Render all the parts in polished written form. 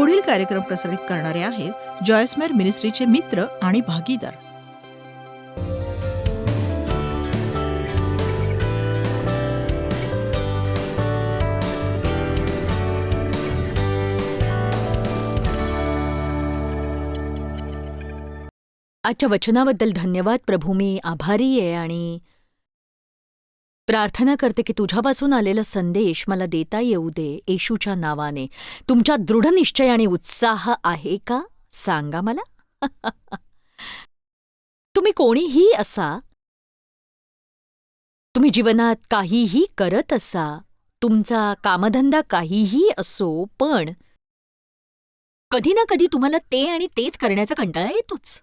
पुढील कार्यक्रम प्रसारित करणारे आहेत जॉयसमेर मिनिस्ट्रीचे मित्र आणि भागीदार. आजच्या वचनाबद्दल धन्यवाद प्रभू. मी आभारी आहे आणि प्रार्थना करते की तुझ्यापासून आलेला संदेश मला देता येऊ दे येशूच्या नावाने. तुमच्या दृढ निश्चय आणि उत्साह आहे का सांगा मला. तुम्ही कोणीही असा, तुम्ही जीवनात काहीही करत असा, तुमचा कामधंदा काहीही असो, पण कधी ना कधी तुम्हाला ते आणि तेच करण्याचा कंटाळा येतोच.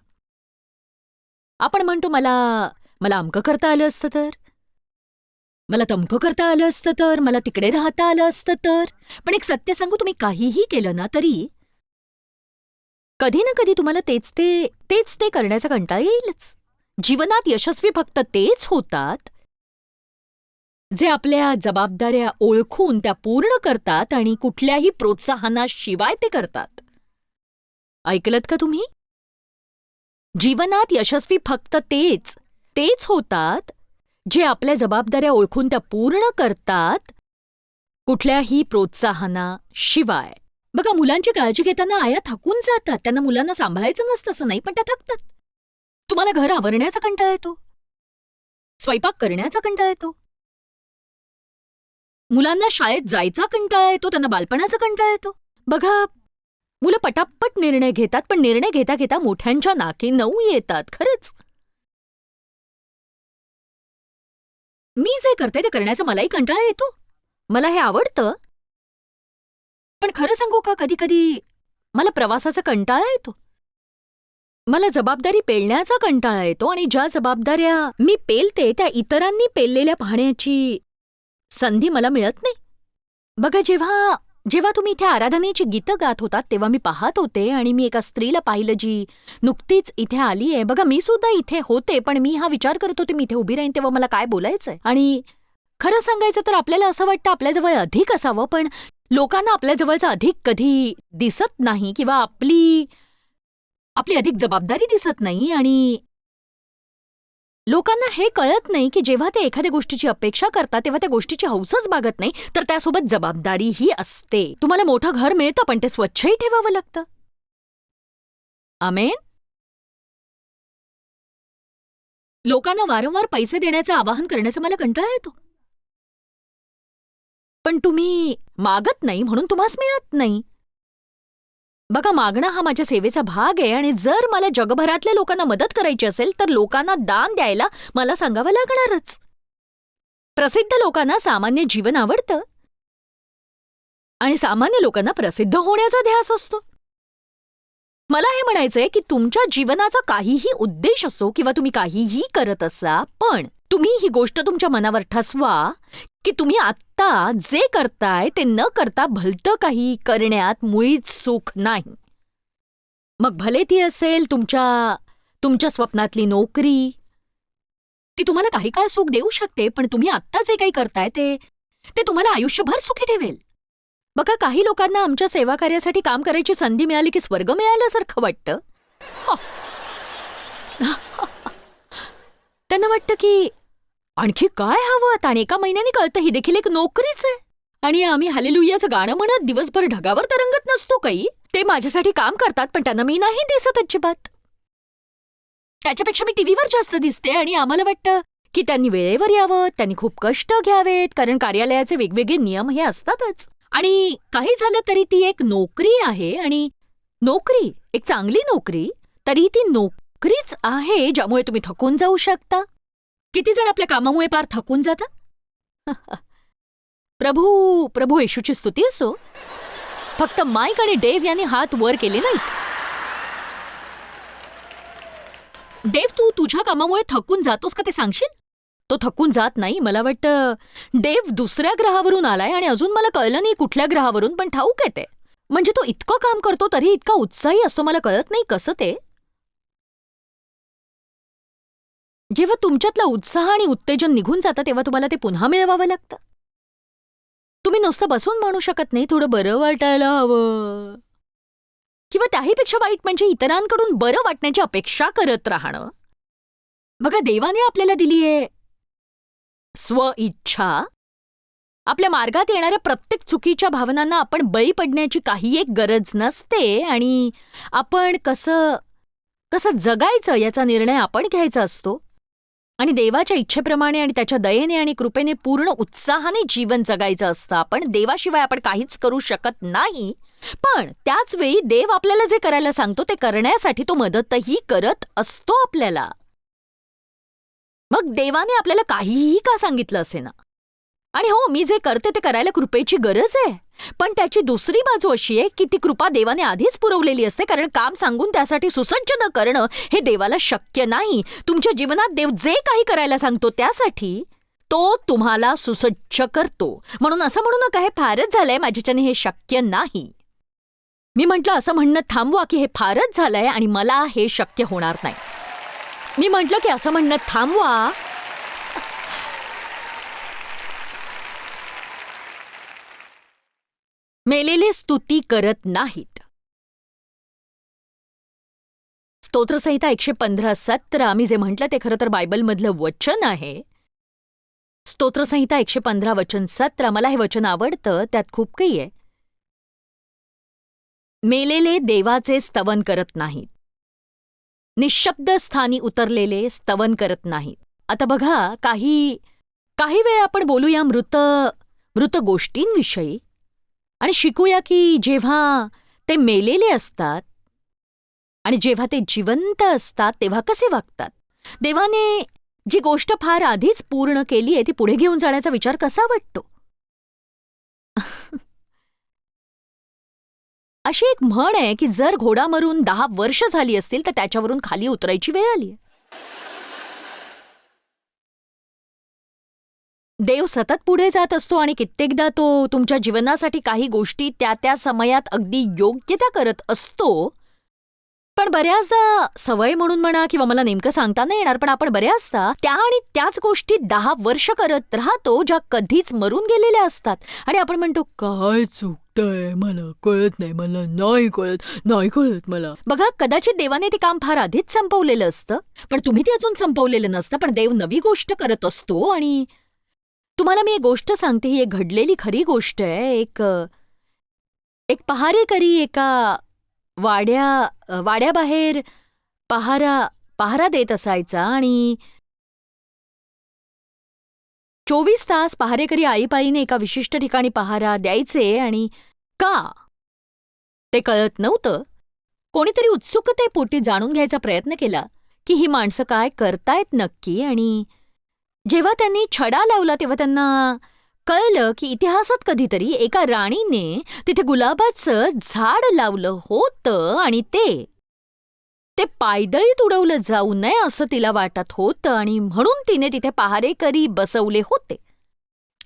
आपण म्हणतो मला अमकं करता आलं असतं तर, मला तमकं करता आलं असतं तर, मला तिकडे राहता आलं असतं तर. पण एक सत्य सांगू, तुम्ही काहीही केलं ना तरी कधी ना कधी तुम्हाला तेच ते करण्याचा कंटाळा येईलच. जीवनात यशस्वी फक्त तेच होतात जे आपल्या जबाबदाऱ्या ओळखून त्या पूर्ण करतात आणि कुठल्याही प्रोत्साहनाशिवाय ते करतात. ऐकलत का तुम्ही? जीवनात यशस्वी फक्त तेच होतात जे आपल्या जबाबदाऱ्या ओळखून त्या पूर्ण करतात कुठल्याही प्रोत्साहनाशिवाय. बघा, मुलांची काळजी घेताना आया थकून जातात. त्यांना मुलांना सांभाळायचं नसतं असं नाही, पण त्या थकतात. तुम्हाला घर आवरण्याचा कंटाळा येतो, स्वयंपाक करण्याचा कंटाळा येतो, मुलांना शाळेत जायचा कंटाळा येतो, त्यांना बालपणाचा कंटाळा येतो. बघा, मुलं पटापट निर्णय घेतात, पण निर्णय घेता घेता मोठ्यांच्या नाकी नऊ येतात. खरंच मी जे करते ते करण्याचा मलाही कंटाळा येतो. मला हे आवडतं, पण खरं सांगू का, कधी कधी मला प्रवासाचा कंटाळा येतो. मला जबाबदारी पेलण्याचा कंटाळा येतो आणि ज्या जबाबदाऱ्या मी पेलते त्या इतरांनी पेललेल्या पाहण्याची संधी मला मिळत नाही. बघा, जेव्हा तुम्ही इथे आराधनेची गीतं गात होतात तेव्हा मी पाहत होते आणि मी एका स्त्रीला पाहिलं जी नुकतीच इथे आली आहे. बघा, मी सुद्धा इथे होते, पण मी हा विचार करत होते मी इथे उभी राहीन तेव्हा मला काय बोलायचंय. आणि खरं सांगायचं तर आपल्याला असं वाटतं आपल्याजवळ अधिक असावं, पण लोकांना आपल्याजवळचं अधिक कधी दिसत नाही किंवा आपली अधिक जबाबदारी दिसत नाही. आणि लोकांना हे कळत नाही की जेव्हा ते एखाद्या गोष्टीची अपेक्षा करतात तेव्हा त्या गोष्टीची हौसच बागत नाही, तर त्यासोबत जबाबदारीही असते. तुम्हाला मोठं घर मिळतं, पण ते स्वच्छही ठेवावं लागतं. आमेन. लोकांना वारंवार पैसे देण्याचं आवाहन करण्याचा मला कंटाळा येतो, पण तुम्ही मागत नाही म्हणून तुम्हास मिळत नाही. बघा, मागणं हा माझ्या सेवेचा भाग आहे आणि जर मला जगभरातल्या लोकांना मदत करायची असेल तर लोकांना दान द्यायला मला सांगावं लागणारच. प्रसिद्ध लोकांना सामान्य जीवन आवडतं आणि सामान्य लोकांना प्रसिद्ध होण्याचा ध्यास असतो. मला हे म्हणायचंय की तुमच्या जीवनाचा काहीही उद्देश असो किंवा तुम्ही काहीही करत असा, पण तुम्ही ही गोष्ट तुमच्या मनावर ठसवा की तुम्ही आत्ता जे करताय ते न करता भलतं काही करण्यात मुळीच सुख नाही. मग भले ती असेल तुमच्या स्वप्नातली नोकरी, ती तुम्हाला काही काळ सुख देऊ शकते, पण तुम्ही आत्ता जे काही करताय ते तुम्हाला आयुष्यभर सुखी ठेवेल. बघा, काही लोकांना आमच्या सेवा कार्यासाठी काम करायची संधी मिळाली की स्वर्ग मिळाल्यासारखं वाटतं. त्यांना वाटतं की आणखी काय हवं, आणि एका महिन्याने कळतं ही देखील एक नोकरीच आहे. आणि आम्ही हालेलुयाचं गाणं म्हणत दिवसभर ढगावर तरंगत नसतो काही. ते माझ्यासाठी काम करतात, पण त्यांना मी नाही दिसत अजिबात. त्याच्यापेक्षा मी टीव्हीवर जास्त दिसते आणि आम्हाला वाटतं की त्यांनी वेळेवर यावं, त्यांनी खूप कष्ट घ्यावेत, कारण कार्यालयाचे वेगवेगळे नियम हे असतातच. आणि काही झालं तरी ती एक नोकरी आहे, आणि नोकरी एक चांगली नोकरी, तरी ती नोकरीच आहे ज्यामुळे तुम्ही थकून जाऊ शकता. किती जण आपल्या कामामुळे पार थकून जातात. प्रभू येशूची स्तुती असो. फक्त माईक आणि डेव्ह यांनी हात वर केले नाहीत. डेव्ह, तू तुझ्या कामामुळे थकून जातोस का ते सांगशील? तो थकून जात नाही. मला वाटतं डेव्ह दुसऱ्या ग्रहावरून आलाय आणि अजून मला कळलं नाही कुठल्या ग्रहावरून, पण ठाऊक आहे ते. म्हणजे तो इतकं काम करतो तरी इतका उत्साही असतो. मला कळत नाही कसं ते. जेव्हा तुमच्यातला उत्साह आणि उत्तेजन निघून जातं तेव्हा तुम्हाला ते पुन्हा मिळवावं लागतं. तुम्ही नुसतं बसून म्हणू शकत नाही थोडं बरं वाटायला हवं. त्याहीपेक्षा वाईट म्हणजे इतरांकडून बरं वाटण्याची अपेक्षा करत राहणं. बघा, देवाने आपल्याला दिलीये स्वइच्छा. आपल्या मार्गात येणाऱ्या प्रत्येक चुकीच्या भावनांना आपण बळी पडण्याची काही एक गरज नसते आणि आपण कसं कसं जगायचं याचा निर्णय आपण घ्यायचा असतो. आणि देवाच्या इच्छेप्रमाणे आणि त्याच्या दयेने आणि कृपेने पूर्ण उत्साहाने जीवन जगायचं असतं. आपण देवाशिवाय आपण काहीच करू शकत नाही. पण त्याच वेळी देव आपल्याला जे करायला सांगतो ते करण्यासाठी तो मदतही करत असतो आपल्याला. मग देवाने आपल्याला काहीही का सांगितलं असे ना. आणि हो, मी जे करते ते करायला कृपेची गरज आहे. पण त्याची दुसरी बाजू अशी आहे की ती कृपा देवाने आधीच पुरवलेली असते, कारण काम सांगून त्यासाठी सुसज्ज न करणं हे देवाला शक्य नाही. तुमच्या जीवनात देव जे काही करायला सांगतो त्यासाठी तो तुम्हाला सुसज्ज करतो. म्हणून असं म्हणू नका हे फारच झालंय, माझ्याच्याने हे शक्य नाही. मी म्हटलं असं म्हणणं थांबवा की हे फारच झालंय आणि मला हे शक्य होणार नाही. मी म्हटलं की असं म्हणणं थांबवा मेलेले स्तुती करत नाहीत. स्तोत्रसंहिता 115:17 मी जे म्हटलं ते खरं तर बायबलमधलं वचन आहे. स्तोत्रसंहिता 115:17 मला हे वचन आवडतं. त्यात खूप काही आहे. मेलेले देवाचे स्तवन करत नाहीत. निःशब्द स्थानी उतरलेले स्तवन करत नाहीत. आता बघा, काही वेळ आपण बोलूया मृत गोष्टींविषयी आणि शिकूया की जेव्हा ते मेलेले असतात आणि जेव्हा ते जिवंत असतात तेव्हा कसे वागतात. देवाने जी गोष्ट फार आधीच पूर्ण केली आहे ती पुढे घेऊन जाण्याचा विचार कसा वाटतो. अशी एक म्हण आहे की जर घोडा मरून 10 वर्ष झाली असतील तर त्याच्यावरून खाली उतरायची वेळ आली. देव सतत पुढे जात असतो आणि कित्येकदा तो तुमच्या जीवनासाठी काही गोष्टी त्या समयात अगदी योग्य त्या करत असतो. पण बऱ्याचदा सवय म्हणून म्हणा किंवा मला नेमकं सांगता नाही येणार, पण आपण बऱ्याचदा त्या आणि त्याच गोष्टी 10 वर्ष करत राहतो ज्या कधीच मरून गेलेल्या असतात. आणि आपण म्हणतो काय चुकतंय, मला कळत नाही, मला नाही कळत मला. बघा, कदाचित देवाने ते काम फार आधीच संपवलेलं असतं, पण तुम्ही ते अजून संपवलेलं नसतं. पण देव नवी गोष्ट करत असतो. आणि तुम्हाला मी एक गोष्ट सांगते, ही एक घडलेली खरी गोष्ट आहे. एक पहारेकरी एका वाड्याबाहेर पहारा देत असायचा आणि 24 तास पहारेकरी आळीपाळीने एका विशिष्ट ठिकाणी पहारा द्यायचे. आणि का ते कळत नव्हतं. कोणीतरी उत्सुकतेपोटी जाणून घ्यायचा प्रयत्न केला की ही माणसं काय करतायत नक्की. आणि जेव्हा त्यांनी छडा लावला तेव्हा त्यांना कळलं की इतिहासात कधीतरी एका राणीने तिथे गुलाबाचं झाड लावलं होतं आणि ते पायदळीत उडवलं जाऊ नये असं तिला वाटत होतं आणि म्हणून तिने तिथे पहारेकरी बसवले होते.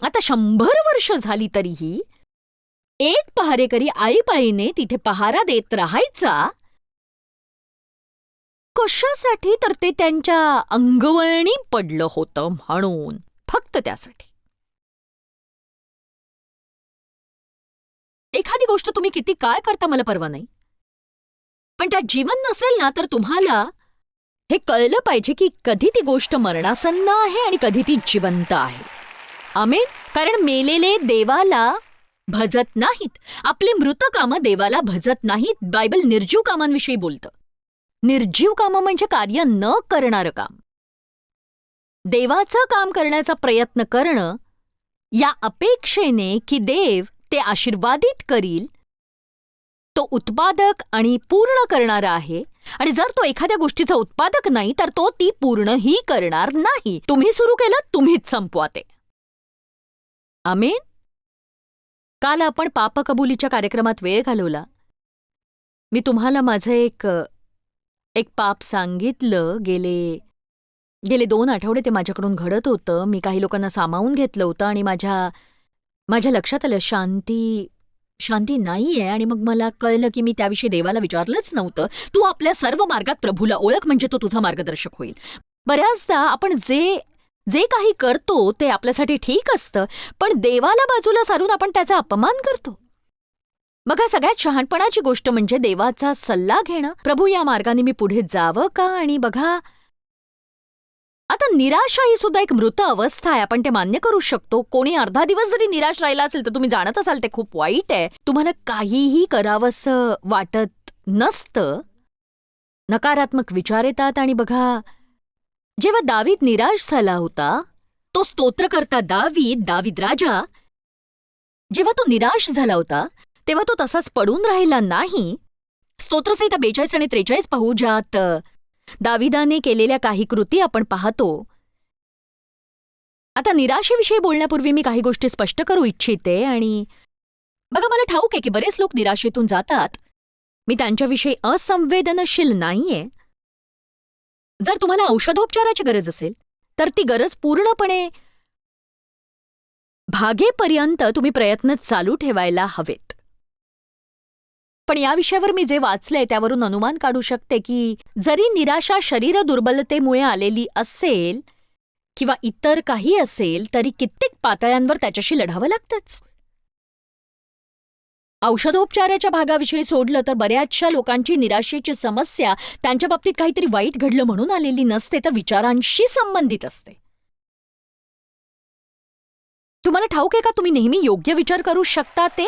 आता 100 वर्ष झाली तरीही एक पहारेकरी आळीपाळीने तिथे पहारा देत राहायचा. कशासाठी? तर ते त्यांच्या अंगवळणी पडलं होतं म्हणून, फक्त त्यासाठी. एखादी गोष्ट तुम्ही किती काळ करता मला परवा नाही, पण त्यात जीवन नसेल ना तर तुम्हाला हे कळलं पाहिजे की कधी ती गोष्ट मरणासन्न आहे आणि कधी ती जिवंत आहे. आमेन. कारण मेलेले देवाला भजत नाहीत. आपली मृत कामं देवाला भजत नाहीत. बायबल निर्जीव कामांविषयी बोलतं. निर्जीव कामं म्हणजे कार्य न करणारं काम. देवाचं काम करण्याचा प्रयत्न करणं या अपेक्षेने की देव ते आशीर्वादित करील. तो उत्पादक आणि पूर्ण करणारा आहे. आणि जर तो एखाद्या गोष्टीचा उत्पादक नाही तर तो ती पूर्णही करणार नाही. तुम्ही सुरू केलं, तुम्हीच संपवा ते. आमेन. काल आपण पापकबुलीच्या कार्यक्रमात वेळ घालवला. मी तुम्हाला माझं एक पाप सांगितलं. गेले 2 आठवडे ते माझ्याकडून घडत होतं. मी काही लोकांना सामावून घेतलं होतं आणि माझ्या लक्षात आलं शांती नाहीये. आणि मग मला कळलं की मी त्याविषयी देवाला विचारलंच नव्हतं. तू आपल्या सर्व मार्गात प्रभूला ओळख म्हणजे तो तुझा मार्गदर्शक होईल. बऱ्याचदा आपण जे काही करतो ते आपल्यासाठी ठीक असतं, पण देवाला बाजूला सारून आपण त्याचा अपमान करतो. बघा, सगळ्यात शहाणपणाची गोष्ट म्हणजे देवाचा सल्ला घेणं. प्रभू, या मार्गाने मी पुढे जावं का? आणि बघा, आता निराशा ही सुद्धा एक मृत अवस्था आहे. आपण ते मान्य करू शकतो. कोणी अर्धा दिवस जरी निराश राहिला असेल तर तुम्ही जाणत असाल ते खूप वाईट आहे. तुम्हाला काहीही करावंसं वाटत नसतं. नकारात्मक विचार येतात. आणि बघा, जेव्हा दावीद निराश झाला होता, तो स्तोत्रकर्ता दावीद राजा, जेव्हा तो निराश झाला होता तेव्हा तो तसाच पडून राहिला नाही. स्तोत्रसंहिता 42 आणि 43 पाहू, ज्यात दाविदाने केलेल्या काही कृती आपण पाहतो. आता निराशेविषयी बोलण्यापूर्वी मी काही गोष्टी स्पष्ट करू इच्छिते. आणि बघा, मला ठाऊक आहे की बरेच लोक निराशेतून जातात. मी त्यांच्याविषयी असंवेदनशील नाहीये. जर तुम्हाला औषधोपचाराची गरज असेल तर ती गरज पूर्णपणे भागेपर्यंत तुम्ही प्रयत्न चालू ठेवायला हवेत. पण या विषयावर मी जे वाचलंय त्यावरून अनुमान काढू शकते की जरी निराशा शरीर दुर्बलतेमुळे आलेली असेल किंवा इतर काही असेल, तरी कित्येक पातळ्यांवर त्याच्याशी लढावं लागतंच. औषधोपचाराच्या भागाविषयी सोडलं तर बऱ्याचशा लोकांची निराशेची समस्या त्यांच्या बाबतीत काहीतरी वाईट घडलं म्हणून आलेली नसते, तर विचारांशी संबंधित असते. तुम्हाला ठाऊक आहे का, तुम्ही नेहमी योग्य विचार करू शकता ते?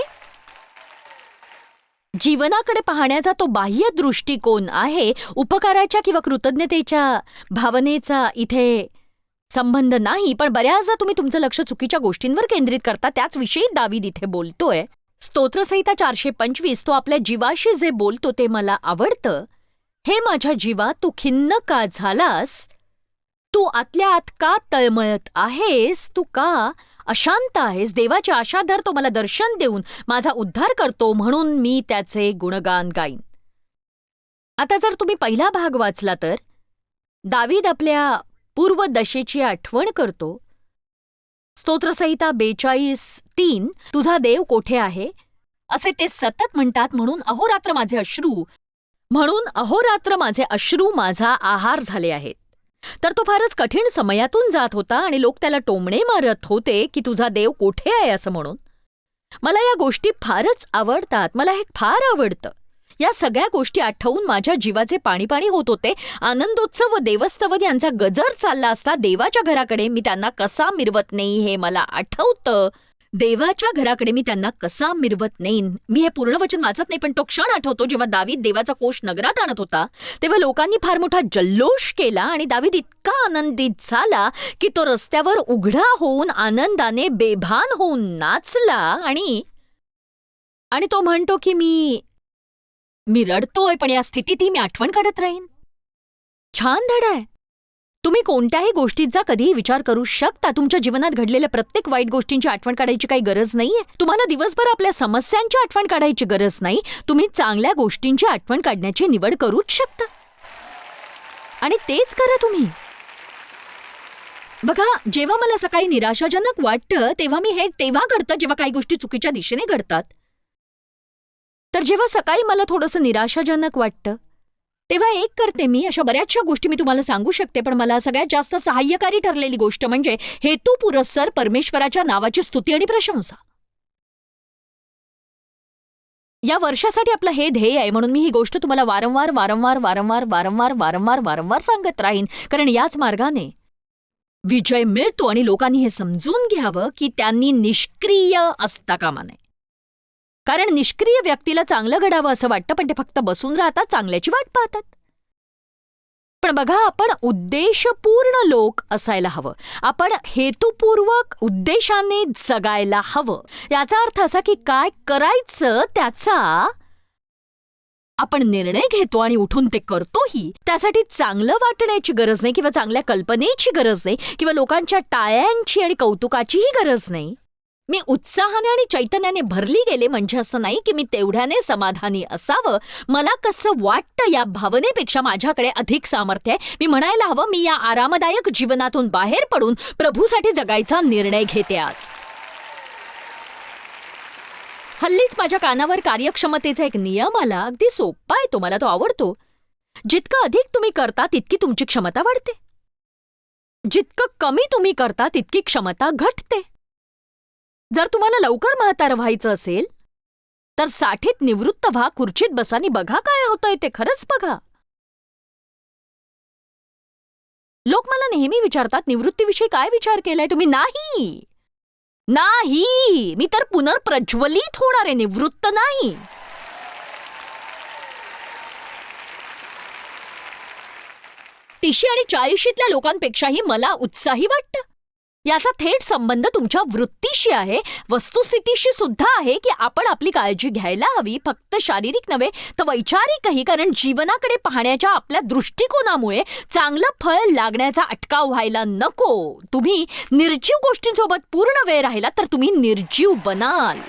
जीवनाकडे पाहण्याचा तो बाह्य दृष्टिकोन आहे. उपकाराच्या किंवा कृतज्ञतेच्या भावनेचा इथे संबंध नाही. पण बऱ्याचदा तुम्ही तुमचं लक्ष चुकीच्या गोष्टींवर केंद्रित करता. त्याच विषयी दावीद इथे बोलतोय. स्तोत्रसंहिता 425, तो आपल्या जीवाशी जे बोलतो ते मला आवडतं. हे माझ्या जीवा, तू खिन्न का झालास? तू आतल्या आत का तळमळत आहेस? तू का अशांत आहेस? देवाची आशा धर, तो मला दर्शन देऊन माझा उद्धार करतो, म्हणून मी त्याचे गुणगान गाईन. आता जर तुम्ही पहिला भाग वाचला तर दावीद आपल्या पूर्वदशेची आठवण करतो. स्तोत्रसंहिता 42:3, तुझा देव कोठे आहे असे ते सतत म्हणतात. म्हणून अहोरात्र माझे अश्रू माझा आहार झाले आहेत. तर तो फारच कठीण समयातून जात होता आणि लोक त्याला टोमणे मारत होते की तुझा देव कोठे आहे असं म्हणून. मला या गोष्टी फारच आवडतात. मला हे फार आवडतं. या सगळ्या गोष्टी आठवून माझ्या जीवाचे पाणी पाणी होत होते. आनंदोत्सव व देवस्तवन यांचा गजर चालला असता. देवाच्या घराकडे मी त्यांना कसा मिरवत नाही हे मला आठवतं. देवाच्या घराकडे मी त्यांना कसा मिरवत नेईन. मी हे पूर्ण वचन वाचत नाही, पण तो क्षण आठवतो जेव्हा दावीद देवाचा कोष नगरात आणत होता. तेव्हा लोकांनी फार मोठा जल्लोष केला आणि दावीद इतका आनंदित झाला की तो रस्त्यावर उघडा होऊन आनंदाने बेभान होऊन नाचला. आणि तो म्हणतो की मी रडतोय, पण या स्थितीतही मी आठवण काढत राहीन. छान धडा आहे. तुम्ही कोणत्याही गोष्टीचा कधीही विचार करू शकता. तुमच्या जीवनात घडलेल्या प्रत्येक वाईट गोष्टींची आठवण काढायची काही गरज नाहीये. तुम्हाला दिवसभर आपल्या समस्यांची आठवण काढायची गरज नाही. तुम्ही चांगल्या गोष्टींची आठवण काढण्याची निवड करूच शकता. आणि तेच करा तुम्ही. बघा, जेव्हा मला सकाळी निराशाजनक वाटतं तेव्हा घडतं जेव्हा काही गोष्टी चुकीच्या दिशेने घडतात. तर जेव्हा सकाळी मला थोडंसं निराशाजनक वाटतं तेव्हा एक करते मी. अशा बऱ्याचशा गोष्टी मी तुम्हाला सांगू शकते, पण मला सगळ्यात जास्त सहाय्यकारी ठरलेली गोष्ट म्हणजे हेतुपुरस्सर परमेश्वराच्या नावाची स्तुती आणि प्रशंसा. या वर्षासाठी आपलं हे ध्येय आहे, म्हणून मी ही गोष्ट तुम्हाला वारंवार सांगत राहीन. कारण याच मार्गाने विजय मिळतो आणि लोकांनी हे समजून घ्यावं की त्यांनी निष्क्रिय असता कामा नये. कारण निष्क्रिय व्यक्तीला चांगलं घडावं असं वाटतं, पण ते फक्त बसून राहतात, चांगल्याची वाट पाहतात. पण बघा, आपण उद्देशपूर्ण लोक असायला हवं. आपण हेतुपूर्वक उद्देशाने जगायला हवं. याचा अर्थ असा की काय करायचं त्याचा आपण निर्णय घेतो आणि उठून ते करतोही. त्यासाठी चांगलं वाटण्याची गरज नाही किंवा चांगल्या कल्पनेची गरज नाही किंवा लोकांच्या टाळ्यांची आणि कौतुकाचीही गरज नाही. मी उत्साहाने आणि चैतन्याने भरली गेले म्हणजे असं नाही की मी तेवढ्याने समाधानी असावं. मला कसं वाटतं या भावनेपेक्षा माझ्याकडे अधिक सामर्थ्य आहे. मी म्हणायला हवं, मी या आरामदायक जीवनातून बाहेर पडून प्रभूसाठी जगायचा निर्णय घेते आज. हल्लीच माझ्या कानावर कार्यक्षमतेचा एक नियम आला. अगदी सोपा आहे तो, मला तो आवडतो. जितकं अधिक तुम्ही करता तितकी तुमची क्षमता वाढते. जितकं कमी तुम्ही करता तितकी क्षमता घटते. जर तुम्हाला लवकर म्हातारं व्हायचं असेल तर साठीत निवृत्त व्हा, खुर्चीत बसानी बघा काय होतंय ते, खरंच बघा. लोक मला नेहमी विचारतात, निवृत्तीविषयी काय विचार केलाय तुम्ही? नाही नाही, मी तर पुनर्प्रज्वलित होणार आहे, निवृत्त नाही. तीशी आणि 40शीतल्या लोकांपेक्षाही मला उत्साही वाटतं. याचा थेट संबंध तुमच्या वृत्तीशी आहे, वस्तुस्थितीशी सुद्धा आहे की आपण आपली काळजी घ्यायला हवी, फक्त शारीरिक नव्हे तर वैचारिकही. कारण जीवनाकडे पाहण्याच्या आपल्या दृष्टिकोनामुळे चांगलं फळ लागण्याचा अटकाव व्हायला नको. तुम्ही निर्जीव गोष्टींसोबत पूर्ण वेळ राहिला तर तुम्ही निर्जीव बनाल.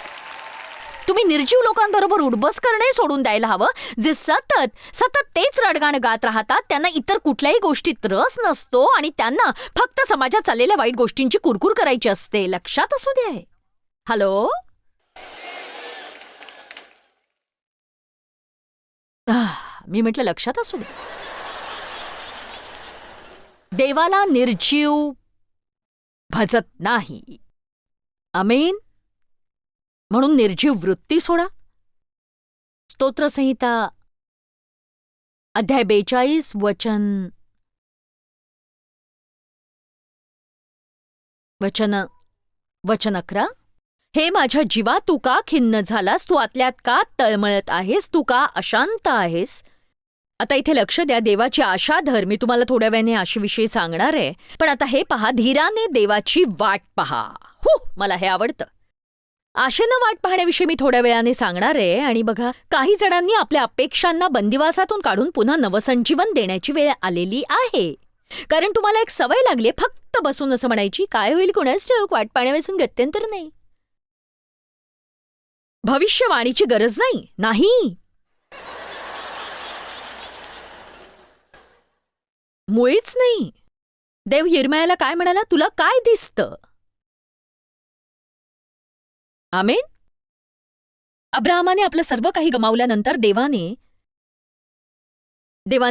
तुम्ही निर्जीव लोकांबरोबर उडबस करणे सोडून द्यायला हवं, जे सतत सतत तेच रडगाणं गात राहतात. त्यांना इतर कुठल्याही गोष्टीत रस नसतो आणि त्यांना फक्त समाजात चाललेल्या वाईट गोष्टींची कुरकुर करायची असते. लक्षात असू दे. हॅलो, मी म्हटलं लक्षात असू दे. देवाला निर्जीव भजत नाही. आमेन. म्हणून निर्जीव वृत्ती सोडा. स्तोत्रसंहिता अध्याय 42 वचन 11. हे माझ्या जीवा, तू का खिन्न झालास? तू आतल्यात का तळमळत आहेस? तू का अशांत आहेस? आता इथे लक्ष द्या. देवाची आशा धर. मी तुम्हाला थोड्या वेळाने आशेविषयी सांगणार आहे, पण आता हे पहा, धीराने देवाची वाट पहा. मला हे आवडतं. आशेनं वाट पाहण्याविषयी मी थोड्या वेळाने सांगणार आहे. आणि बघा, काही जणांनी आपल्या अपेक्षांना बंदिवासातून काढून पुन्हा नवसंजीवन देण्याची वेळ आलेली आहे. कारण तुम्हाला एक सवय लागली फक्त बसून असं म्हणायची, काय होईल कुणाच ठाऊक, वाट पाहण्यापासून गत्यंतर नाही. भविष्यवाणीची गरज नाही. नाही, मुळीच नाही. देव यिर्मयाला काय म्हणाला? तुला काय दिसतं? आमेन. अब्राहमाने आपलं सर्व काही गमावल्यानंतर देवाने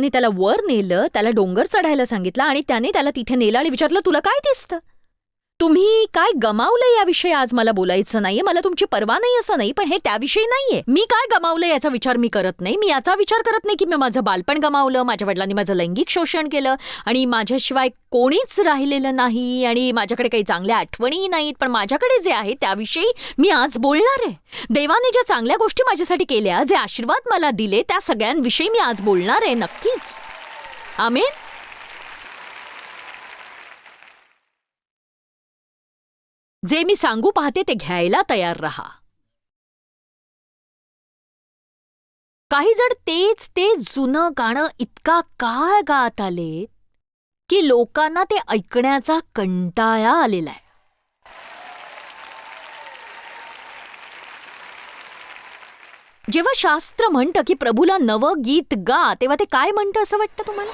त्याला वर नेलं, त्याला डोंगर चढायला सांगितलं आणि त्याने त्याला तिथे नेलं आणि विचारलं, तुला काय दिसतं? तुम्ही काय गमावलं याविषयी आज मला बोलायचं नाहीये. मला तुमची पर्वा नाही असं नाही, पण हे त्याविषयी नाहीये. मी काय गमावलं याचा विचार मी करत नाही. मी याचा विचार करत नाही की मी माझं बालपण गमावलं, माझ्या वडिलांनी माझं लैंगिक शोषण केलं आणि माझ्याशिवाय कोणीच राहिलेलं नाही आणि माझ्याकडे काही चांगल्या आठवणी नाहीत. पण माझ्याकडे जे आहे त्याविषयी मी आज बोलणार आहे. देवाने ज्या चांगल्या गोष्टी माझ्यासाठी केल्या, जे आशीर्वाद मला दिले, त्या सगळ्यांविषयी मी आज बोलणार आहे. नक्कीच. आमेन. जे मी सांगू पाहते ते घ्यायला तयार रहा. काही जण ते जुनं गाणं इतका काळ गात आले की लोकांना ते ऐकण्याचा कंटाळा आलेला आहे. जेव्हा शास्त्र म्हणतं की प्रभूला नवं गीत गा, तेव्हा ते काय म्हणतं असं वाटतं तुम्हाला?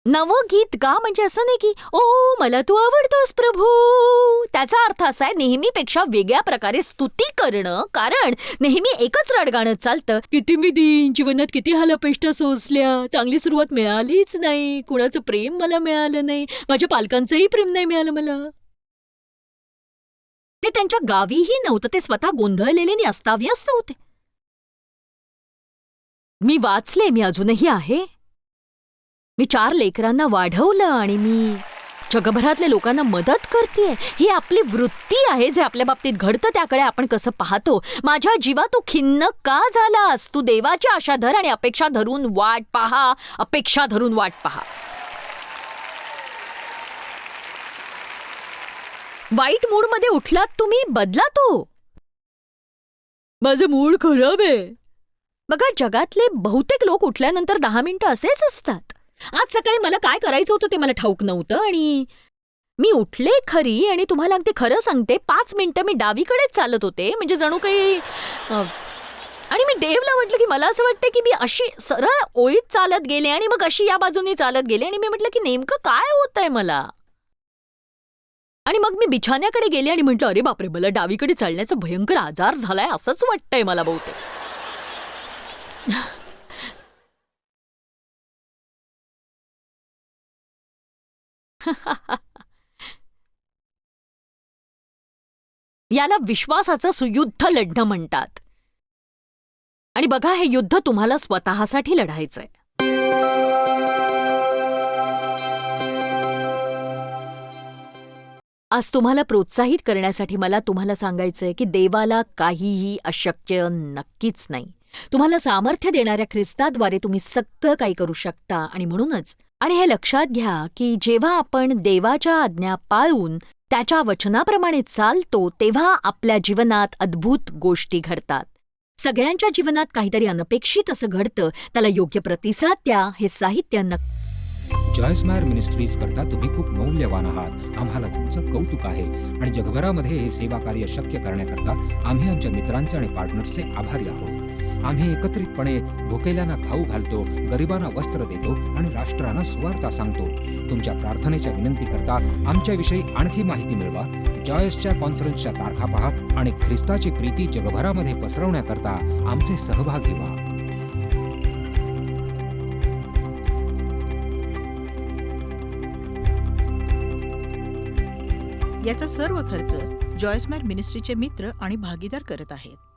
नवं गीत गा म्हणजे असं नाही की ओ मला तू आवडतोस प्रभू. त्याचा अर्थ असा आहे नेहमीपेक्षा वेगळ्या प्रकारे स्तुती करणं. कारण नेहमी एकच रडगाणं चालतं, किती मी दिन, जीवनात किती हालअपेष्टा सोसल्या, चांगली सुरुवात मिळालीच नाही, कुणाचं प्रेम मला मिळालं नाही, माझ्या पालकांचंही प्रेम नाही मिळालं मला. ते त्यांच्या गावीही नव्हतं, ते स्वतः गोंधळलेले आणि अस्ताव्यस्त होते. मी वाचले, मी अजूनही आहे. मी 4 लेकरांना वाढवलं आणि मी जगभरातल्या लोकांना मदत करतेय. ही आपली वृत्ती आहे. जे आपल्या बाबतीत घडतं त्याकडे आपण कसं पाहतो. माझ्या जीवा, तू खिन्न का झालास? तू देवाची आशा धर आणि अपेक्षा धरून वाट पहा. अपेक्षा धरून वाट पहा. वाईट मूडमध्ये उठलात तुम्ही, बदला तो. माझं मूड खराब आहे. बघा, जगातले बहुतेक लोक उठल्यानंतर 10 मिनिटं असेच असतात. आज सकाळी मला काय करायचं होतं ते मला ठाऊक नव्हतं आणि मी उठले खरी आणि तुम्हाला अगदी खरं सांगते 5 मिनिटं मी डावीकडेच चालत होते, म्हणजे जणू काही आणि मी देवला म्हटलं की मला असं वाटतं की मी अशी सरळ ओळीत चालत गेले आणि मग अशी या बाजूने चालत गेले आणि मी म्हटलं की नेमकं काय होतंय मला. आणि मग मी बिछाण्याकडे गेले आणि म्हटलं, अरे बापरे, मला डावीकडे चालण्याचा भयंकर आजार झालाय असंच वाटतंय मला बहुतेक. याला विश्वासाचं सुयुद्ध लढणं म्हणतात. आणि बघा, हे युद्ध तुम्हाला स्वतःसाठी लढायचंय. आज तुम्हाला प्रोत्साहित करण्यासाठी मला तुम्हाला सांगायचंय की देवाला काहीही अशक्य नक्कीच नाही. तुम्हाला सामर्थ्य देणाऱ्या ख्रिस्ताद्वारे तुम्ही सगळं काही करू शकता. आणि म्हणूनच आणि हे लक्षात घ्या की जेव्हा आपण देवाच्या आज्ञा पाळून त्याच्या वचनाप्रमाणे चालतो तेव्हा आपल्या जीवनात अद्भुत गोष्टी घडतात. सगळ्यांच्या जीवनात काहीतरी अनपेक्षित असं घडतं. त्याला योग्य प्रतिसाद द्या. हे साहित्य जॉयस्मायर मिनिस्ट्रीज करता तुम्ही खूप मौल्यवान आहात. आम्हाला तुमचं कौतुक आहे आणि जगभरामध्ये हे सेवा कार्य शक्य करण्याकरता आम्ही आमच्या मित्रांचे आणि पार्टनर्सचे आभारी आहोत. आम्ही एकत्रितपणे भुकेल्यांना खाऊ घालतो, गरिबांना वस्त्र देतो आणि राष्ट्रांना सुवार्ता सांगतो. तुमच्या प्रार्थनेच्या विनंतीकरता आमच्याविषयी आणखी माहिती मिळवा. जॉयसच्या कॉन्फरन्सच्या तारखा पहा आणि ख्रिस्ताची प्रीती जगभरामध्ये पसरवण्याकरता आमचे सहभागी व्हा. याचा सर्व खर्च जॉयस्मायर मिनिस्ट्रीचे मित्र आणि भागीदार करत आहेत.